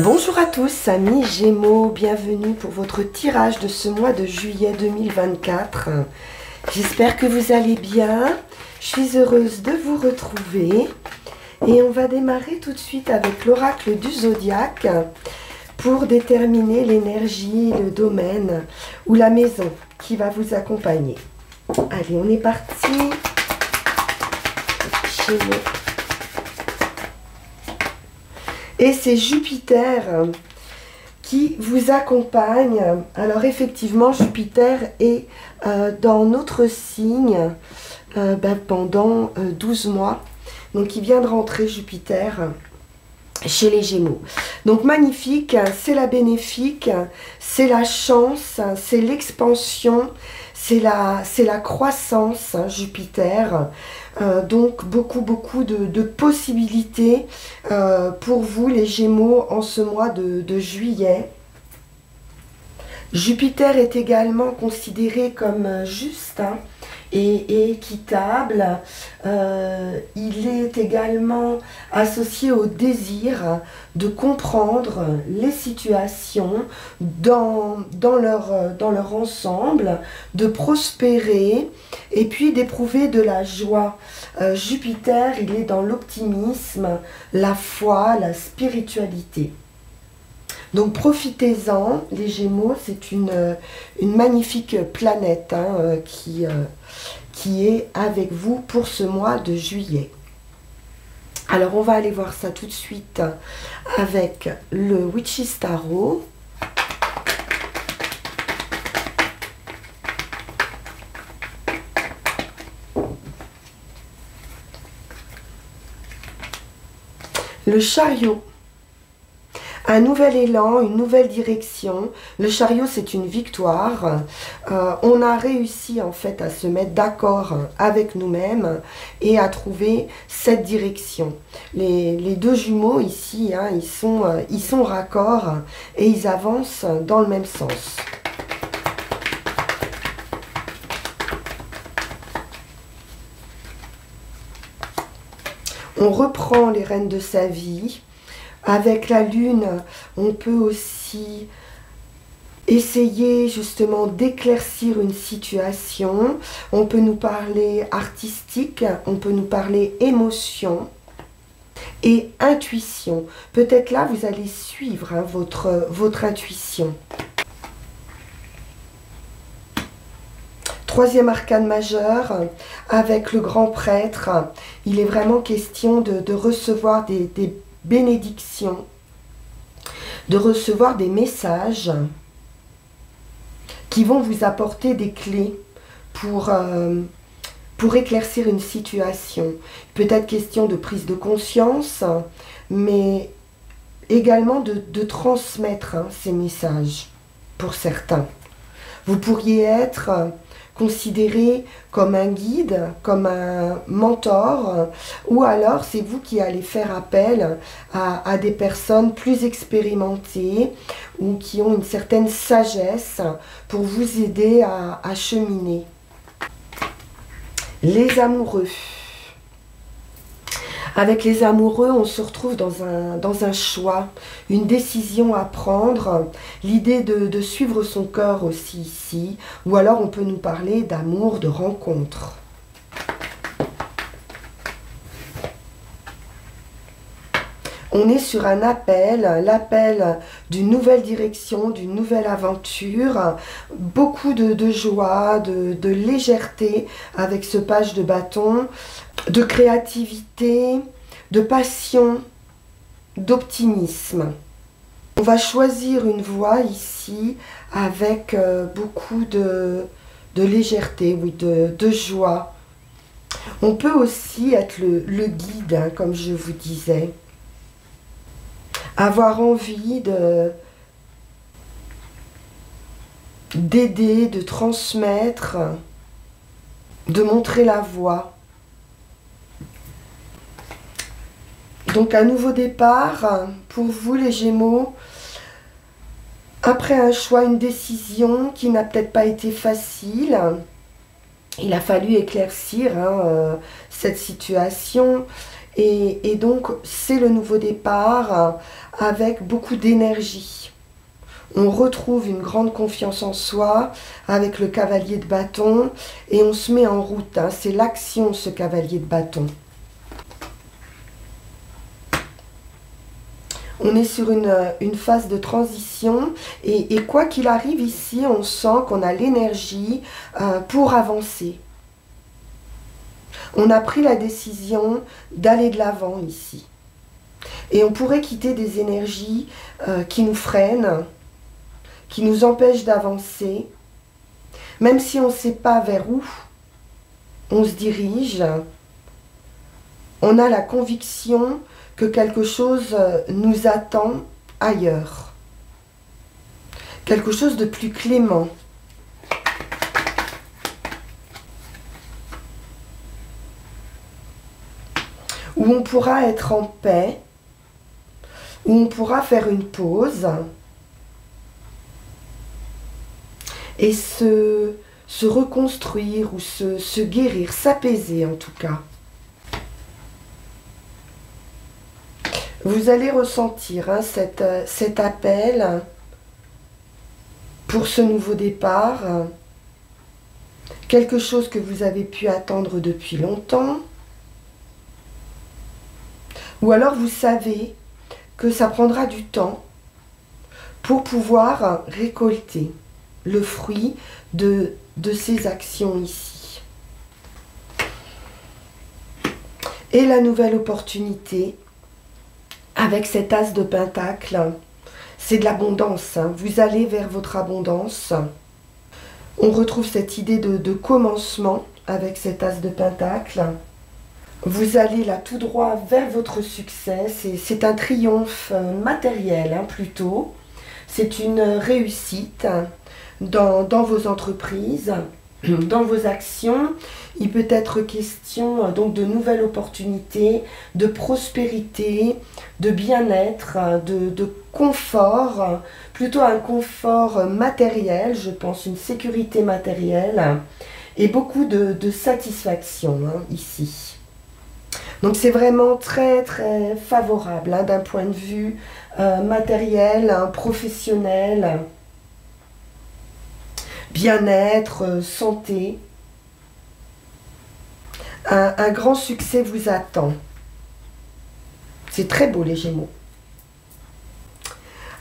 Bonjour à tous, amis Gémeaux, bienvenue pour votre tirage de ce mois de juillet 2024. J'espère que vous allez bien, je suis heureuse de vous retrouver et on va démarrer tout de suite avec l'oracle du zodiaque pour déterminer l'énergie, le domaine ou la maison qui va vous accompagner. Allez, on est parti. Gémeaux. Et c'est Jupiter qui vous accompagne. Alors effectivement, Jupiter est dans notre signe pendant 12 mois. Donc il vient de rentrer Jupiter chez les Gémeaux. Donc magnifique, c'est la bénéfique, c'est la chance, c'est l'expansion, c'est la croissance, Jupiter. Donc beaucoup de possibilités pour vous les Gémeaux en ce mois de juillet. Jupiter est également considéré comme juste et équitable. Il est également associé au désir de comprendre les situations dans leur ensemble, de prospérer et puis d'éprouver de la joie. Jupiter, il est dans l'optimisme, la foi, la spiritualité. Donc profitez-en, les Gémeaux, c'est une magnifique planète qui est avec vous pour ce mois de juillet. Alors on va aller voir ça tout de suite avec le Witch's Tarot. Le Chariot. Un nouvel élan, une nouvelle direction. Le Chariot, c'est une victoire. On a réussi en fait à se mettre d'accord avec nous-mêmes et à trouver cette direction. Les deux jumeaux ici, ils sont raccords et ils avancent dans le même sens. On reprend les rênes de sa vie. Avec la lune, on peut aussi essayer justement d'éclaircir une situation. On peut nous parler artistique, on peut nous parler émotion et intuition. Peut-être là, vous allez suivre votre intuition. Troisième arcane majeur, avec le grand prêtre, il est vraiment question de recevoir des bénédictions, de recevoir des messages qui vont vous apporter des clés pour éclaircir une situation. Peut-être question de prise de conscience, mais également de transmettre ces messages pour certains. Vous pourriez être considéré comme un guide, comme un mentor, ou alors c'est vous qui allez faire appel à des personnes plus expérimentées ou qui ont une certaine sagesse pour vous aider à cheminer. Les amoureux. Avec les amoureux, on se retrouve dans un choix, une décision à prendre, l'idée de suivre son cœur aussi ici, ou alors on peut nous parler d'amour, de rencontre. On est sur un appel, l'appel d'une nouvelle direction, d'une nouvelle aventure, beaucoup de joie, de légèreté avec ce page de bâton, de créativité, de passion, d'optimisme. On va choisir une voie ici avec beaucoup de légèreté, oui, de joie. On peut aussi être le guide, comme je vous disais. Avoir envie d'aider, de transmettre, de montrer la voie. Donc un nouveau départ pour vous les Gémeaux, après un choix, une décision qui n'a peut-être pas été facile. Il a fallu éclaircir cette situation et donc c'est le nouveau départ avec beaucoup d'énergie. On retrouve une grande confiance en soi avec le cavalier de bâton et on se met en route. Hein. C'est l'action, ce cavalier de bâton. On est sur une phase de transition et quoi qu'il arrive ici, on sent qu'on a l'énergie pour avancer. On a pris la décision d'aller de l'avant ici. Et on pourrait quitter des énergies qui nous freinent, qui nous empêchent d'avancer. Même si on ne sait pas vers où on se dirige, on a la conviction que quelque chose nous attend ailleurs. Quelque chose de plus clément. Où on pourra être en paix, où on pourra faire une pause et se reconstruire ou se guérir, s'apaiser en tout cas. Vous allez ressentir hein, cet appel pour ce nouveau départ, quelque chose que vous avez pu attendre depuis longtemps, ou alors vous savez que ça prendra du temps pour pouvoir récolter le fruit de ces actions ici. Et la nouvelle opportunité, avec cet as de pentacle, c'est de l'abondance. Hein. Vous allez vers votre abondance. On retrouve cette idée de commencement avec cet as de pentacle. Vous allez là tout droit vers votre succès. C'est un triomphe matériel hein, plutôt. C'est une réussite dans vos entreprises, dans vos actions. Il peut être question donc de nouvelles opportunités, de prospérité, de bien-être, de confort, plutôt un confort matériel, je pense, une sécurité matérielle et beaucoup de satisfaction hein, ici. Donc c'est vraiment très très favorable hein, d'un point de vue matériel, hein, professionnel, bien-être, santé. Un grand succès vous attend. C'est très beau les Gémeaux.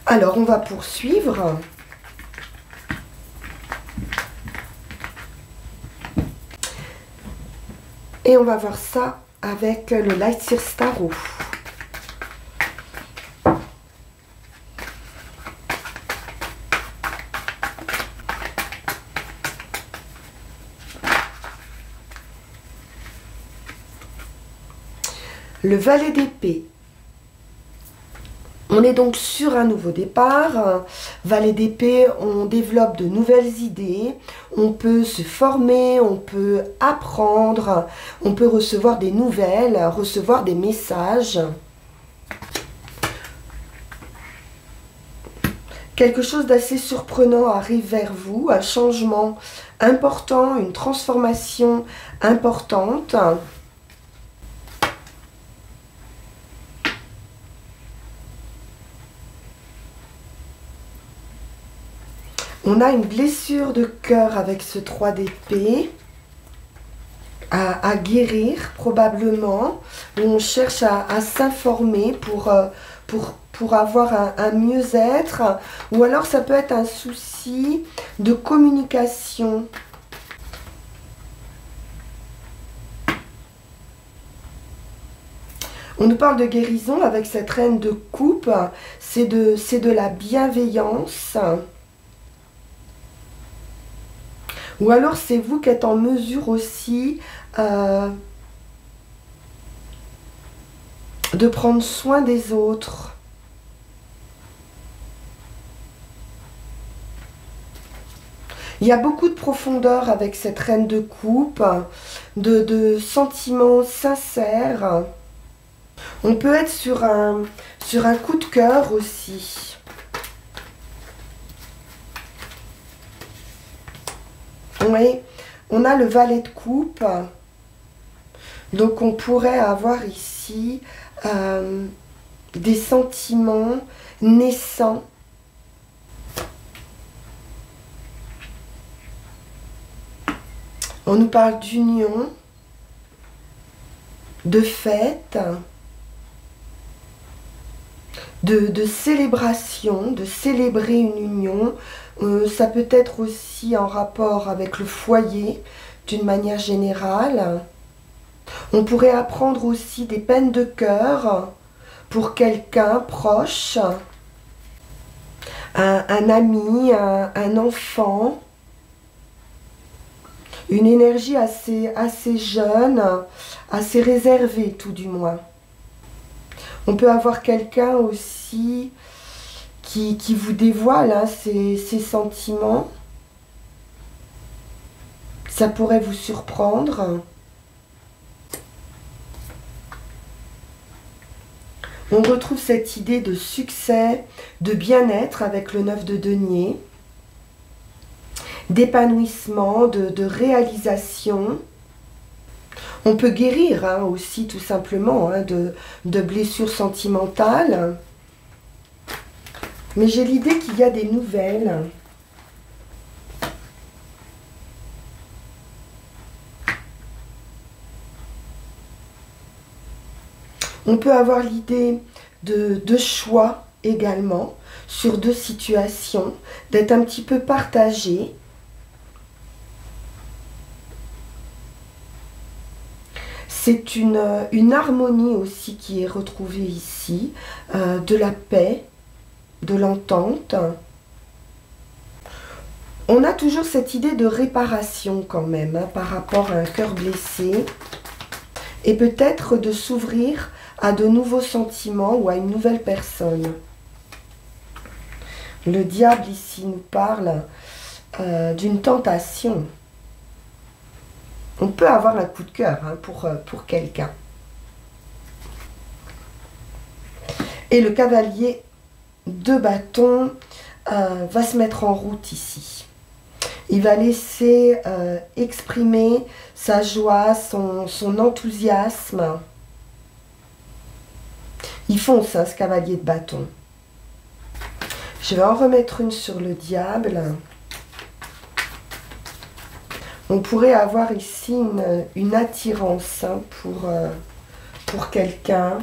Alors on va poursuivre. Et on va voir ça avec le Light Seer Tarot. Le valet d'épée. On est donc sur un nouveau départ. Valet d'épée, on développe de nouvelles idées. On peut se former, on peut apprendre, on peut recevoir des nouvelles, recevoir des messages. Quelque chose d'assez surprenant arrive vers vous, un changement important, une transformation importante. On a une blessure de cœur avec ce 3 d'épée à guérir probablement, où on cherche à s'informer pour avoir un mieux-être, ou alors ça peut être un souci de communication. On nous parle de guérison avec cette reine de coupe, c'est de la bienveillance. Ou alors c'est vous qui êtes en mesure aussi de prendre soin des autres. Il y a beaucoup de profondeur avec cette reine de coupe, de sentiments sincères. On peut être sur un coup de cœur aussi. Oui, on a le valet de coupe. Donc on pourrait avoir ici des sentiments naissants. On nous parle d'union, de fête, de célébration, de célébrer une union. Ça peut être aussi en rapport avec le foyer d'une manière générale. On pourrait apprendre aussi des peines de cœur pour quelqu'un proche, un ami, un enfant. Une énergie assez jeune, assez réservée tout du moins. On peut avoir quelqu'un aussi qui vous dévoile ses sentiments. Ça pourrait vous surprendre. On retrouve cette idée de succès, de bien-être avec le 9 de denier, d'épanouissement, de réalisation. On peut guérir aussi tout simplement de blessures sentimentales. Mais j'ai l'idée qu'il y a des nouvelles. On peut avoir l'idée de choix également sur deux situations, d'être un petit peu partagé. C'est une harmonie aussi qui est retrouvée ici, de la paix, de l'entente. On a toujours cette idée de réparation quand même par rapport à un cœur blessé et peut-être de s'ouvrir à de nouveaux sentiments ou à une nouvelle personne. Le diable ici nous parle d'une tentation. On peut avoir un coup de cœur pour quelqu'un. Et le cavalier de bâton va se mettre en route ici. Il va laisser exprimer sa joie, son enthousiasme. Il fonce, ce cavalier de bâton. Je vais en remettre une sur le diable. On pourrait avoir ici une attirance pour quelqu'un.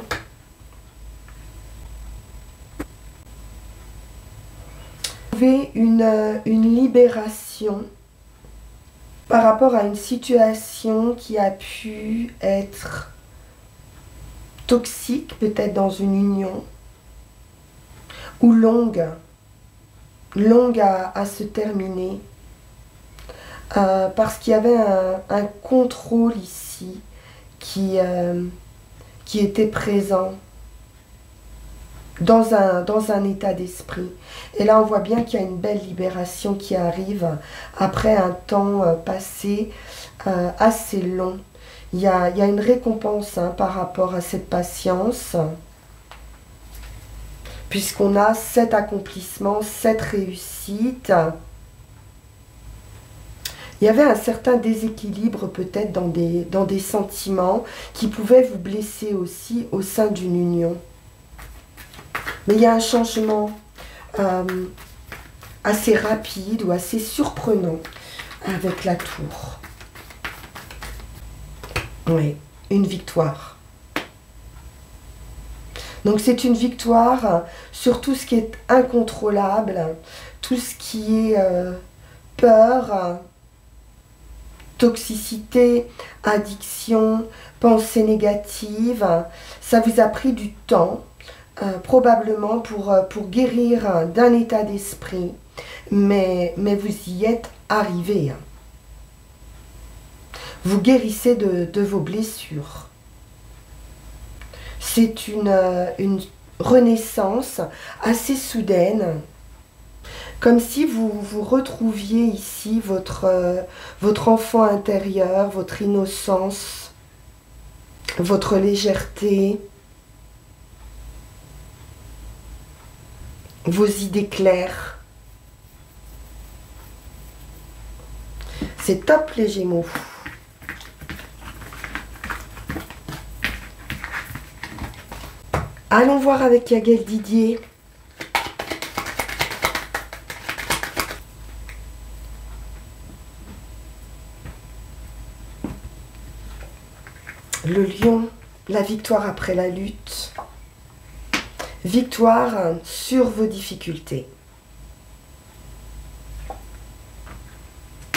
Trouver une libération par rapport à une situation qui a pu être toxique, peut-être dans une union, ou longue à se terminer. Parce qu'il y avait un contrôle ici qui était présent dans un état d'esprit. Et là, on voit bien qu'il y a une belle libération qui arrive après un temps passé assez long. Il y a une récompense par rapport à cette patience, puisqu'on a cet accomplissement, cette réussite. Il y avait un certain déséquilibre peut-être dans des sentiments qui pouvaient vous blesser aussi au sein d'une union. Mais il y a un changement assez rapide ou assez surprenant avec la tour. Oui, une victoire. Donc c'est une victoire sur tout ce qui est incontrôlable, tout ce qui est peur, toxicité, addiction, pensée négative. Ça vous a pris du temps, probablement pour guérir d'un état d'esprit, mais vous y êtes arrivé. Vous guérissez de vos blessures. C'est une renaissance assez soudaine, comme si vous retrouviez ici votre enfant intérieur, votre innocence, votre légèreté, vos idées claires. C'est top les Gémeaux. Allons voir avec Yagel Didier. Le lion, la victoire après la lutte. Victoire sur vos difficultés.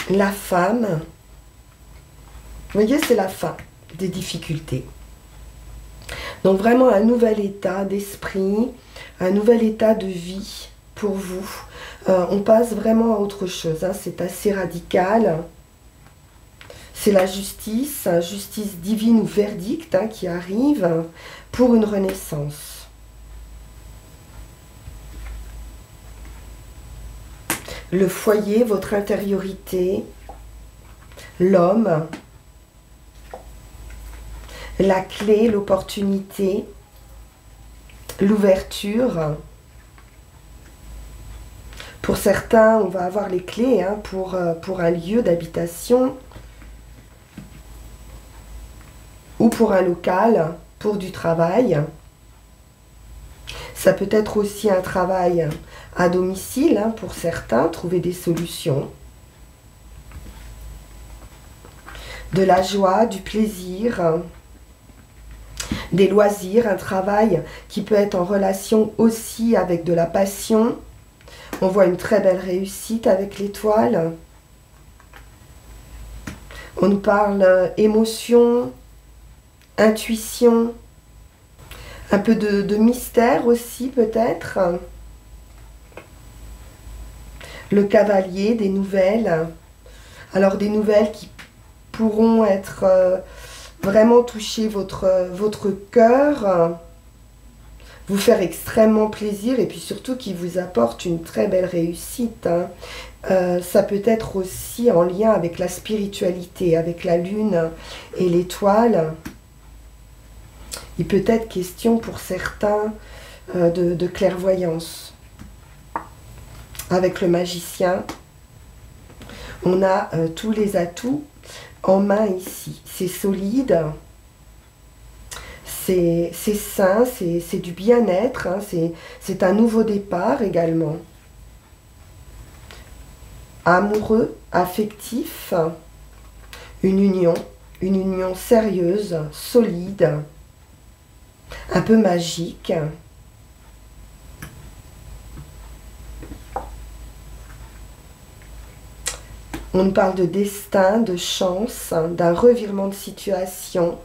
La femme, vous voyez, c'est la fin des difficultés. Donc vraiment un nouvel état d'esprit, un nouvel état de vie pour vous. On passe vraiment à autre chose, hein. C'est assez radical. C'est la justice, justice divine ou verdict, hein, qui arrive pour une renaissance. Le foyer, votre intériorité, l'homme, la clé, l'opportunité, l'ouverture. Pour certains, on va avoir les clés, hein, pour un lieu d'habitation ou pour un local, pour du travail. Ça peut être aussi un travail à domicile, hein, pour certains, trouver des solutions. De la joie, du plaisir, des loisirs, un travail qui peut être en relation aussi avec de la passion. On voit une très belle réussite avec l'étoile. On nous parle émotion, intuition, un peu de mystère aussi peut-être. Le cavalier, des nouvelles. Alors des nouvelles qui pourront être vraiment toucher votre cœur, vous faire extrêmement plaisir et puis surtout qui vous apporte une très belle réussite, hein. Ça peut être aussi en lien avec la spiritualité, avec la lune et l'étoile. Il peut être question pour certains de clairvoyance. Avec le magicien, on a tous les atouts en main ici. C'est solide, c'est sain, c'est du bien-être, hein, c'est un nouveau départ également. Amoureux, affectif, une union sérieuse, solide, un peu magique. On nous parle de destin, de chance, d'un revirement de situation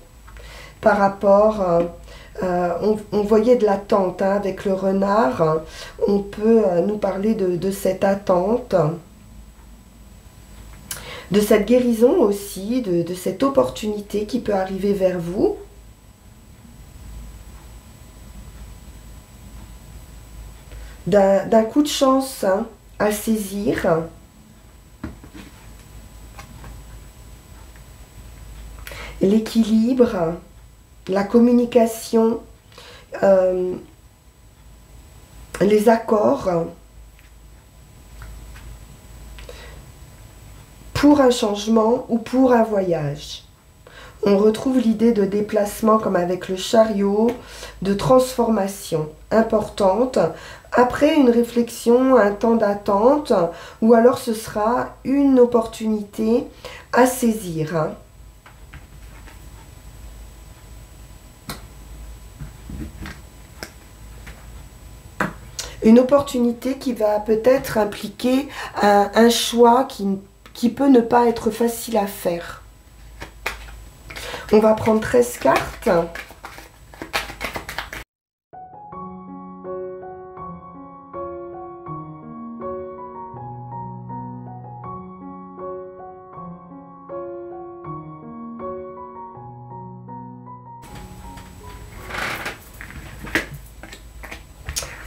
par rapport, on voyait de l'attente, hein, avec le renard, on peut nous parler de cette attente, de cette guérison aussi, de cette opportunité qui peut arriver vers vous. D'un coup de chance, hein, à saisir. L'équilibre, la communication, les accords pour un changement ou pour un voyage. On retrouve l'idée de déplacement comme avec le chariot, de transformation importante, après une réflexion, un temps d'attente, ou alors ce sera une opportunité à saisir, hein. Une opportunité qui va peut-être impliquer un choix qui peut ne pas être facile à faire. On va prendre 13 cartes.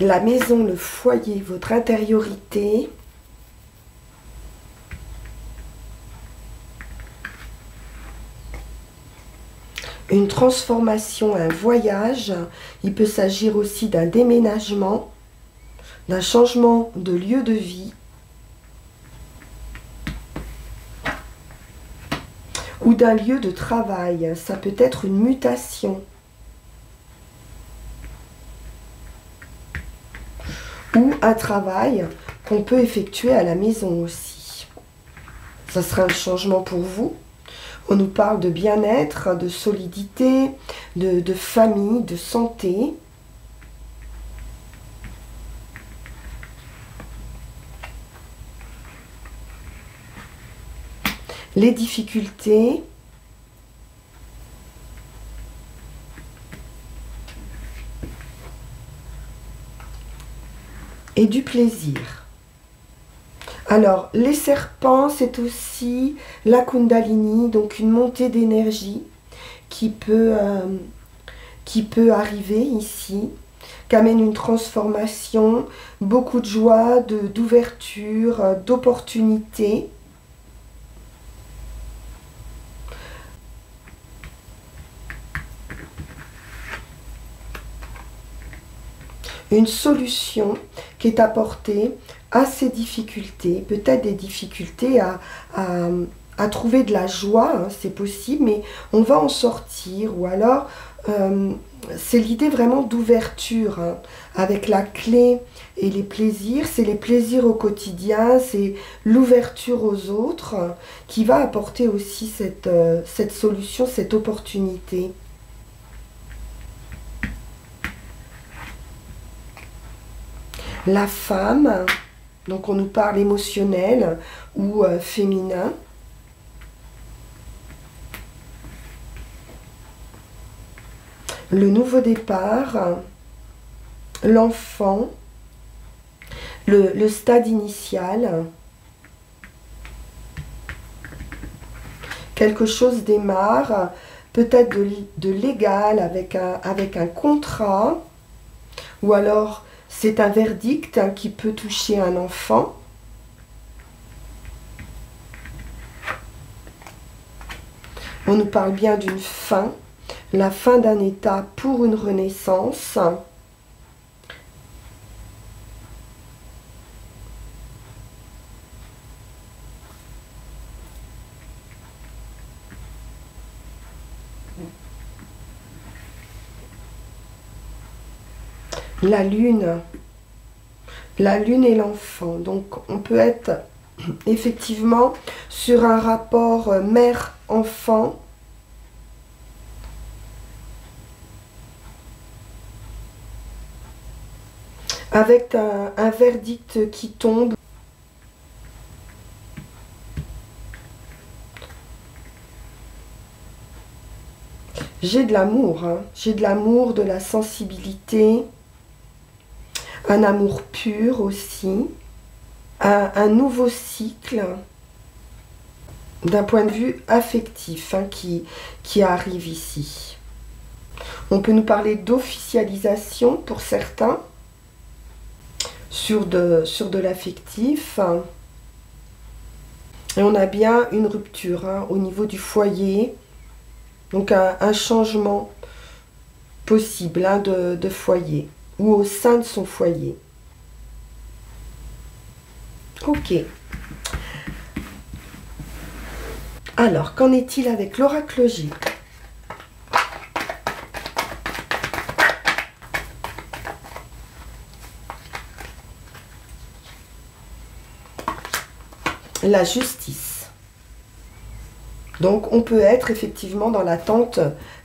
La maison, le foyer, votre intériorité. Une transformation, un voyage. Il peut s'agir aussi d'un déménagement, d'un changement de lieu de vie. Ou d'un lieu de travail. Ça peut être une mutation. ou un travail qu'on peut effectuer à la maison aussi. Ça sera un changement pour vous. On nous parle de bien-être, de solidité, de famille, de santé. Les difficultés. Et du plaisir. Alors, les serpents, c'est aussi la Kundalini, donc une montée d'énergie qui peut arriver ici, qui amène une transformation, beaucoup de joie, d'ouverture, d'opportunité. Une solution qui est apportée à ces difficultés, peut-être des difficultés à trouver de la joie, hein, c'est possible, mais on va en sortir. Ou alors, c'est l'idée vraiment d'ouverture, hein, avec la clé et les plaisirs. C'est les plaisirs au quotidien, c'est l'ouverture aux autres qui va apporter aussi cette solution, cette opportunité. La femme, donc on nous parle émotionnel ou féminin. Le nouveau départ, l'enfant, le stade initial. Quelque chose démarre, peut-être de légal avec un contrat, ou alors c'est un verdict, hein, qui peut toucher un enfant. On nous parle bien d'une fin, la fin d'un état pour une renaissance. La lune et l'enfant. Donc on peut être effectivement sur un rapport mère-enfant. Avec un verdict qui tombe. J'ai de l'amour, hein. J'ai de l'amour, de la sensibilité. Un amour pur aussi, un nouveau cycle d'un point de vue affectif, hein, qui arrive ici. On peut nous parler d'officialisation pour certains, sur de l'affectif. Et on a bien une rupture, hein, au niveau du foyer, donc un changement possible, hein, de foyer, ou au sein de son foyer. Ok. Alors, qu'en est-il avec l'oracle J? La justice. Donc, on peut être effectivement dans l'attente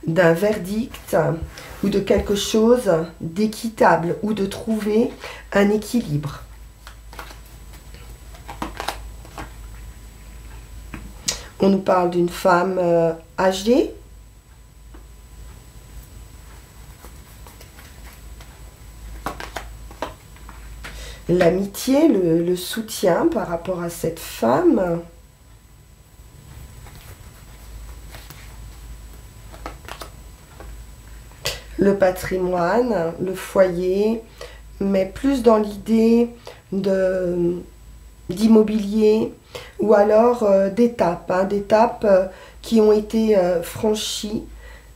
d'un verdict ou de quelque chose d'équitable ou de trouver un équilibre. On nous parle d'une femme âgée. L'amitié, le soutien par rapport à cette femme. Le patrimoine, le foyer, mais plus dans l'idée d'immobilier ou alors d'étapes, hein, d'étapes qui ont été franchies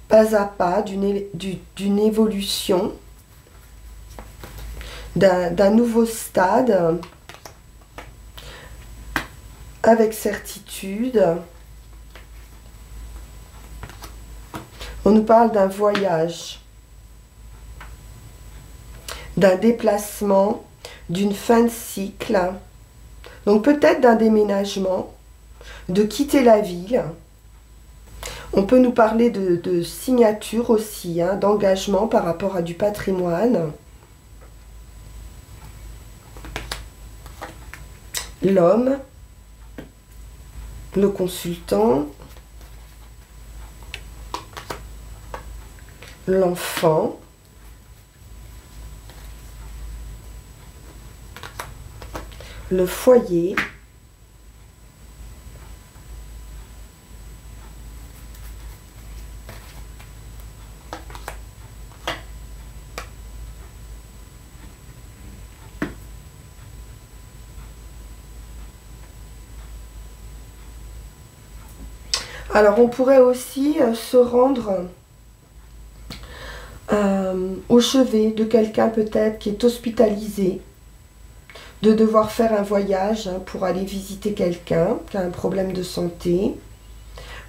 pas à pas d'une évolution, d'un nouveau stade, avec certitude. On nous parle d'un voyage, d'un déplacement d'une fin de cycle, donc peut-être d'un déménagement, de quitter la ville. On peut nous parler de signature aussi, hein, d'engagement par rapport à du patrimoine. L'homme, le consultant, l'enfant, le foyer, alors on pourrait aussi se rendre au chevet de quelqu'un peut-être qui est hospitalisé, de devoir faire un voyage pour aller visiter quelqu'un qui a un problème de santé.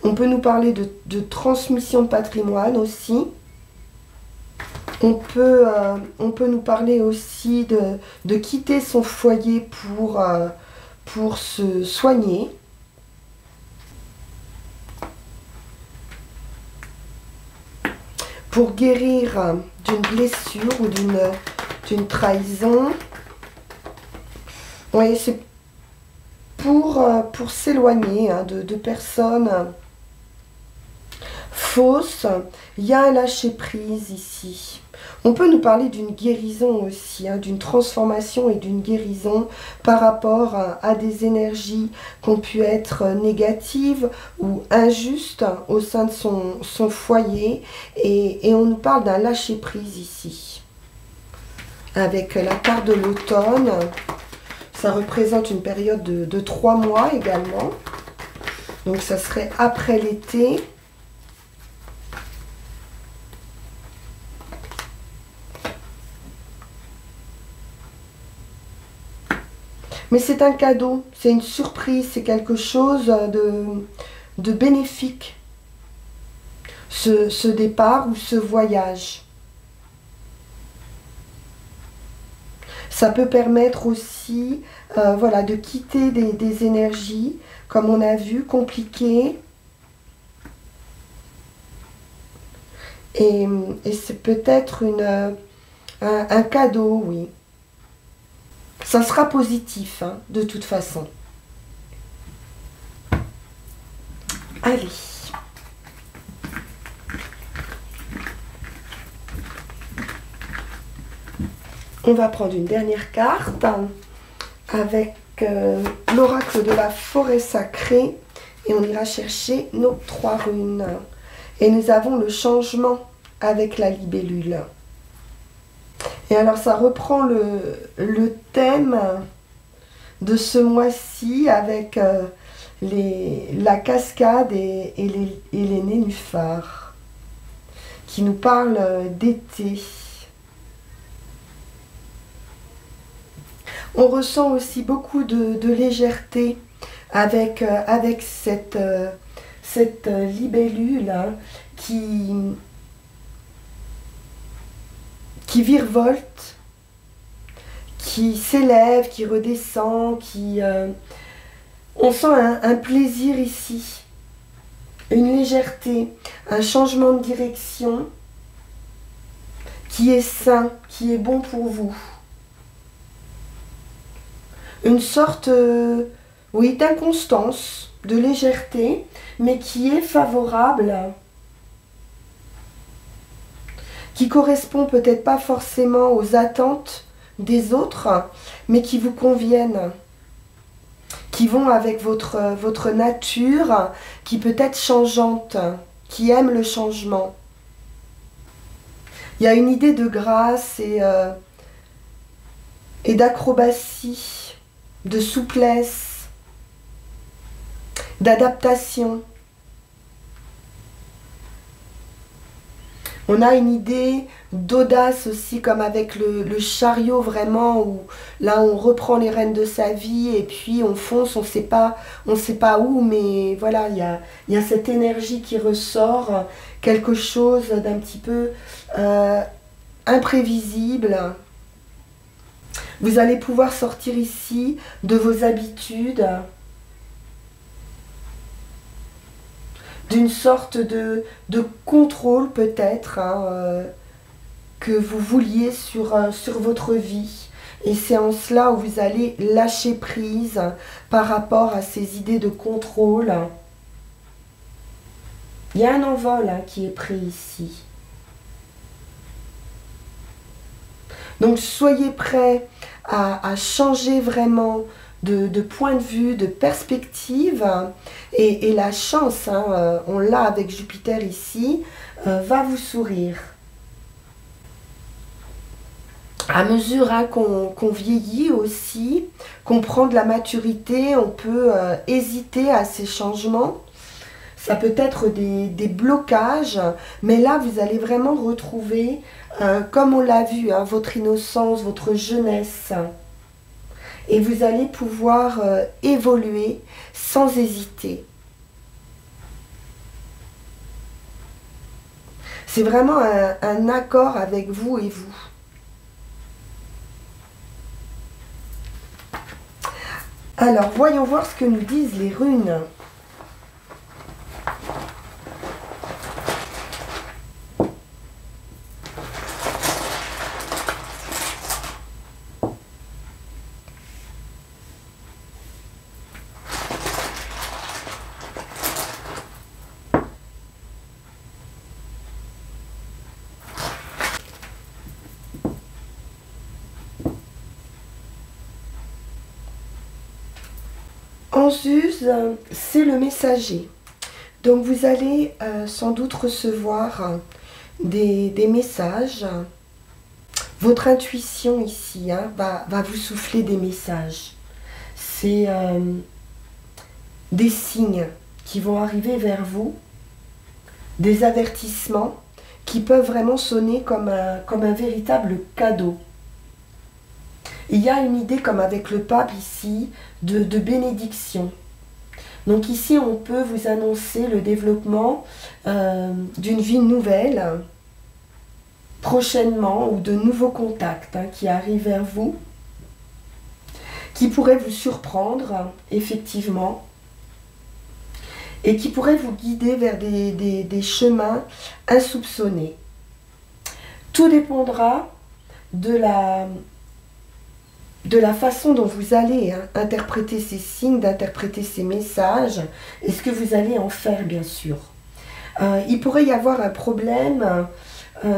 On peut nous parler de transmission de patrimoine aussi. On peut nous parler aussi de quitter son foyer pour se soigner. Pour guérir d'une blessure ou d'une trahison. Oui, c'est pour s'éloigner de personnes fausses. Il y a un lâcher-prise ici. On peut nous parler d'une guérison aussi, hein, d'une transformation et d'une guérison par rapport à des énergies qui ont pu être négatives ou injustes au sein de son foyer. Et on nous parle d'un lâcher-prise ici. Avec la carte de l'automne, ça représente une période de 3 mois également. Donc ça serait après l'été. Mais c'est un cadeau, c'est une surprise, c'est quelque chose de bénéfique, ce départ ou ce voyage. Ça peut permettre aussi voilà, de quitter des énergies, comme on a vu, compliquées. Et c'est peut-être un cadeau, oui. Ça sera positif, hein, de toute façon. Allez. On va prendre une dernière carte avec l'oracle de la forêt sacrée et on ira chercher nos 3 runes. Et nous avons le changement avec la libellule. Et alors ça reprend le thème de ce mois-ci avec la cascade et les nénuphars qui nous parlent d'été. On ressent aussi beaucoup de légèreté avec cette libellule hein, qui virevolte, qui s'élève, qui redescend, on sent un plaisir ici, une légèreté, un changement de direction qui est sain, qui est bon pour vous. Une sorte, oui, d'inconstance, de légèreté, mais qui est favorable, qui correspond peut-être pas forcément aux attentes des autres, mais qui vous conviennent, qui vont avec votre nature, qui peut être changeante, qui aime le changement. Il y a une idée de grâce et d'acrobatie, de souplesse, d'adaptation. On a une idée d'audace aussi, comme avec le chariot vraiment, où là on reprend les rênes de sa vie et puis on fonce, on sait pas où, mais voilà, il y a cette énergie qui ressort, quelque chose d'un petit peu imprévisible. Vous allez pouvoir sortir ici de vos habitudes, d'une sorte de contrôle peut-être que vous vouliez sur votre vie. Et c'est en cela où vous allez lâcher prise par rapport à ces idées de contrôle. Il y a un envol qui est pris ici. Donc soyez prêts à changer vraiment de point de vue, de perspective. Et la chance, on l'a avec Jupiter ici, va vous sourire. À mesure qu'on vieillit aussi, qu'on prend de la maturité, on peut hésiter à ces changements. Ça peut être des blocages, mais là, vous allez vraiment retrouver, comme on l'a vu, votre innocence, votre jeunesse. Et vous allez pouvoir évoluer sans hésiter. C'est vraiment un accord avec vous et vous. Alors, voyons voir ce que nous disent les runes. Anzus, c'est le messager. Donc vous allez sans doute recevoir des messages. Votre intuition ici va vous souffler des messages. C'est des signes qui vont arriver vers vous, des avertissements qui peuvent vraiment sonner comme un véritable cadeau. Il y a une idée, comme avec le pape ici, de bénédiction. Donc ici, on peut vous annoncer le développement d'une vie nouvelle, prochainement, ou de nouveaux contacts qui arrivent vers vous, qui pourraient vous surprendre, effectivement, et qui pourraient vous guider vers des chemins insoupçonnés. Tout dépendra de la façon dont vous allez interpréter ces signes, d'interpréter ces messages, et ce que vous allez en faire, bien sûr. Il pourrait y avoir un problème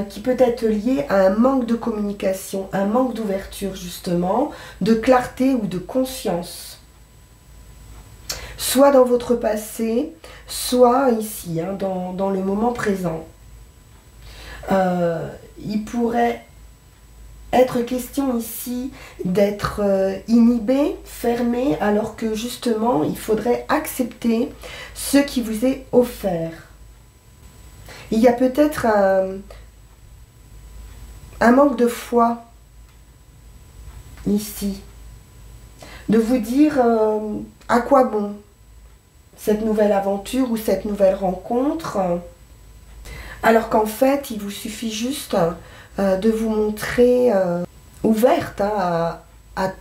qui peut être lié à un manque de communication, un manque d'ouverture, justement, de clarté ou de conscience. Soit dans votre passé, soit ici, dans le moment présent. Il pourrait être question ici d'être inhibé, fermé, alors que justement, il faudrait accepter ce qui vous est offert. Il y a peut-être un manque de foi ici, de vous dire à quoi bon cette nouvelle aventure ou cette nouvelle rencontre, alors qu'en fait, il vous suffit juste de vous montrer ouverte à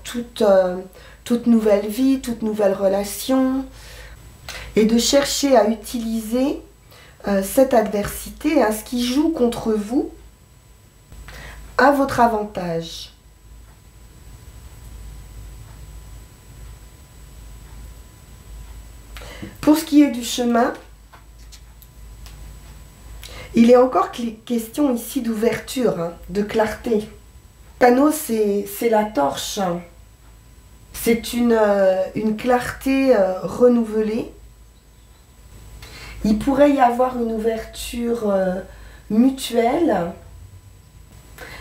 toute nouvelle vie, toute nouvelle relation, et de chercher à utiliser cette adversité, ce qui joue contre vous, à votre avantage. Pour ce qui est du chemin, il est encore question ici d'ouverture, de clarté. Canot, c'est la torche. C'est une clarté renouvelée. Il pourrait y avoir une ouverture mutuelle,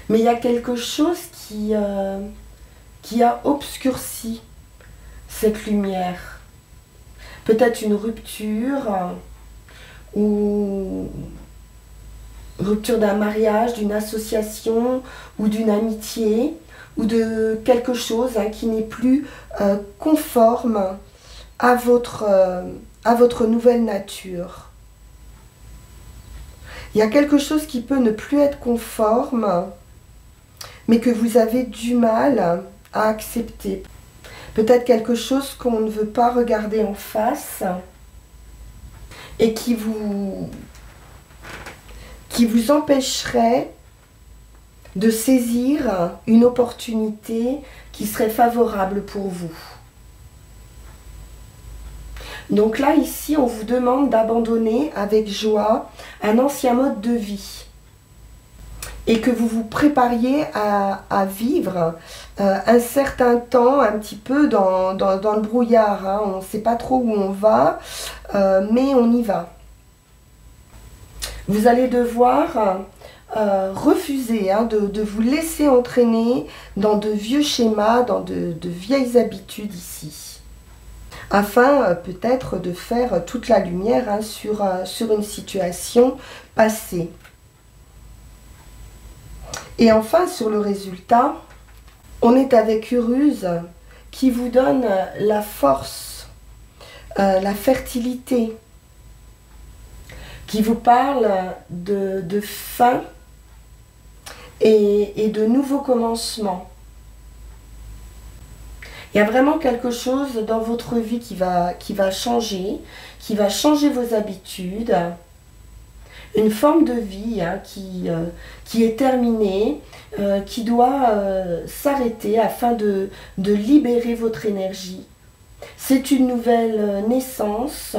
mais il y a quelque chose qui a obscurci cette lumière. Peut-être une rupture ou rupture d'un mariage, d'une association ou d'une amitié ou de quelque chose qui n'est plus conforme à votre nouvelle nature. Il y a quelque chose qui peut ne plus être conforme, mais que vous avez du mal à accepter. Peut-être quelque chose qu'on ne veut pas regarder en face et qui vous empêcherait de saisir une opportunité qui serait favorable pour vous. Donc là, ici, on vous demande d'abandonner avec joie un ancien mode de vie et que vous vous prépariez à vivre un certain temps, un petit peu dans le brouillard. Hein. On ne sait pas trop où on va, mais on y va. Vous allez devoir refuser de vous laisser entraîner dans de vieux schémas, dans de vieilles habitudes ici, afin peut-être de faire toute la lumière sur une situation passée. Et enfin, sur le résultat, on est avec Uruse qui vous donne la force, la fertilité, qui vous parle de fin et de nouveaux commencements. Il y a vraiment quelque chose dans votre vie qui va changer vos habitudes, une forme de vie qui est terminée, qui doit s'arrêter afin de libérer votre énergie. C'est une nouvelle naissance,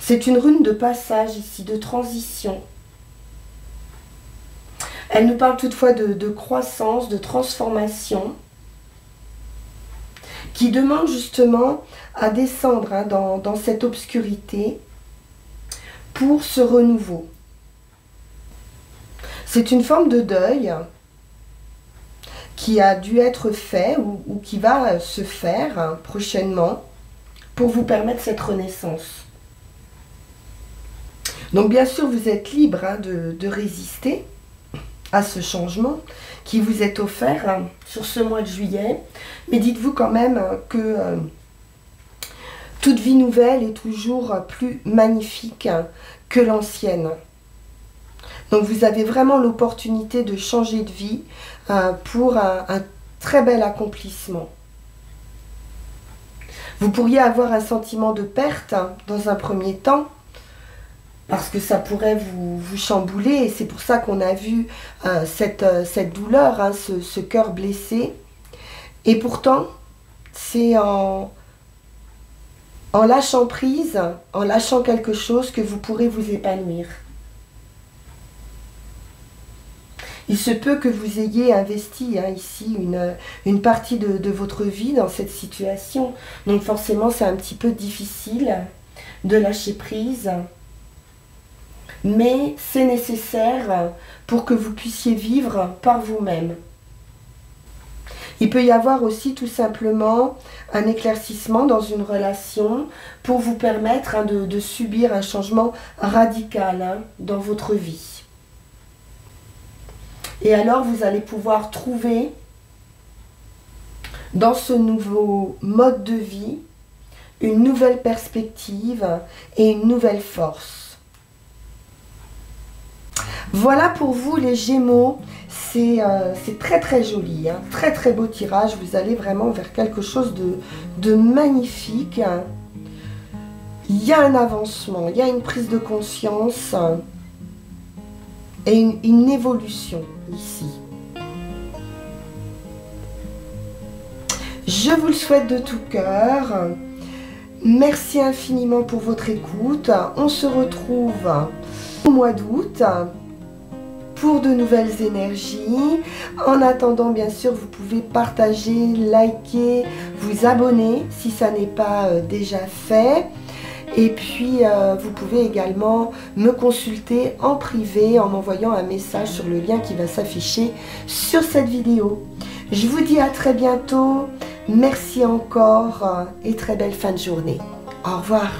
c'est une rune de passage ici, de transition. Elle nous parle toutefois de croissance, de transformation, qui demande justement à descendre dans cette obscurité pour ce renouveau. C'est une forme de deuil qui a dû être fait ou qui va se faire prochainement pour vous permettre cette renaissance. Donc bien sûr, vous êtes libre de résister à ce changement qui vous est offert sur ce mois de juillet. Mais dites-vous quand même que toute vie nouvelle est toujours plus magnifique que l'ancienne. Donc vous avez vraiment l'opportunité de changer de vie pour un très bel accomplissement. Vous pourriez avoir un sentiment de perte dans un premier temps, parce que ça pourrait vous chambouler, et c'est pour ça qu'on a vu cette douleur, ce cœur blessé. Et pourtant, c'est en lâchant prise, en lâchant quelque chose, que vous pourrez vous épanouir. Il se peut que vous ayez investi ici une partie de votre vie dans cette situation. Donc forcément, c'est un petit peu difficile de lâcher prise. Mais c'est nécessaire pour que vous puissiez vivre par vous-même. Il peut y avoir aussi tout simplement un éclaircissement dans une relation pour vous permettre de subir un changement radical dans votre vie. Et alors vous allez pouvoir trouver dans ce nouveau mode de vie une nouvelle perspective et une nouvelle force. Voilà pour vous les Gémeaux, c'est très très joli, très très beau tirage, vous allez vraiment vers quelque chose de magnifique. Il y a un avancement, il y a une prise de conscience et une évolution ici. Je vous le souhaite de tout cœur, merci infiniment pour votre écoute, on se retrouve au mois d'août pour de nouvelles énergies. En attendant, bien sûr, vous pouvez partager, liker, vous abonner si ça n'est pas déjà fait. Et puis, vous pouvez également me consulter en privé en m'envoyant un message sur le lien qui va s'afficher sur cette vidéo. Je vous dis à très bientôt. Merci encore et très belle fin de journée. Au revoir.